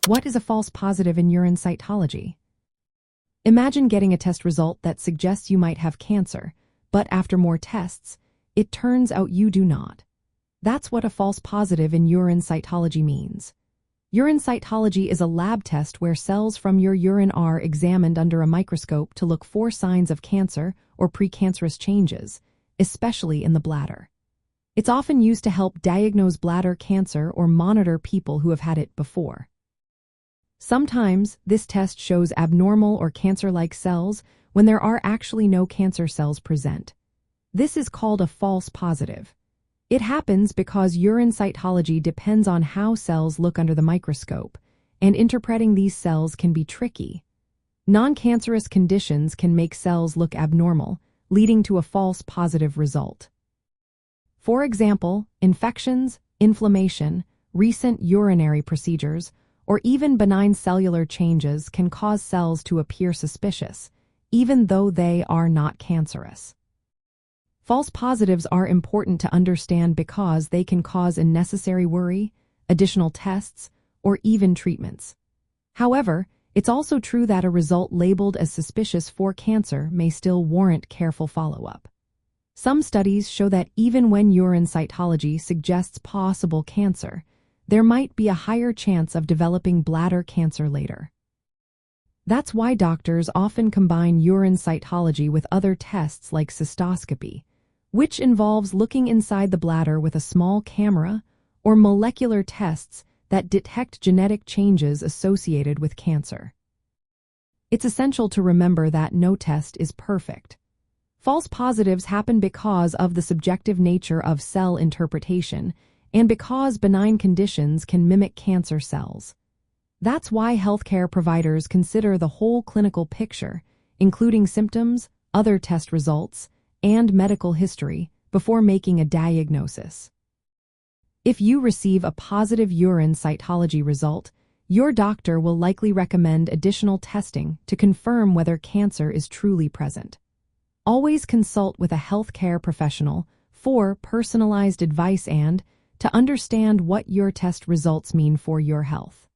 What is a false positive in urine cytology? Imagine getting a test result that suggests you might have cancer, but after more tests, it turns out you do not. That's what a false positive in urine cytology means. Urine cytology is a lab test where cells from your urine are examined under a microscope to look for signs of cancer or precancerous changes, especially in the bladder. It's often used to help diagnose bladder cancer or monitor people who have had it before. Sometimes, this test shows abnormal or cancer-like cells when there are actually no cancer cells present. This is called a false positive. It happens because urine cytology depends on how cells look under the microscope, and interpreting these cells can be tricky. Non-cancerous conditions can make cells look abnormal, leading to a false positive result. For example, infections, inflammation, recent urinary procedures, or even benign cellular changes can cause cells to appear suspicious, even though they are not cancerous. False positives are important to understand because they can cause unnecessary worry, additional tests, or even treatments. However, it's also true that a result labeled as suspicious for cancer may still warrant careful follow-up. Some studies show that even when urine cytology suggests possible cancer, there might be a higher chance of developing bladder cancer later. That's why doctors often combine urine cytology with other tests like cystoscopy, which involves looking inside the bladder with a small camera, or molecular tests that detect genetic changes associated with cancer. It's essential to remember that no test is perfect. False positives happen because of the subjective nature of cell interpretation and because benign conditions can mimic cancer cells. That's why healthcare providers consider the whole clinical picture, including symptoms, other test results, and medical history, before making a diagnosis. If you receive a positive urine cytology result, your doctor will likely recommend additional testing to confirm whether cancer is truly present. Always consult with a healthcare professional for personalized advice and to understand what your test results mean for your health.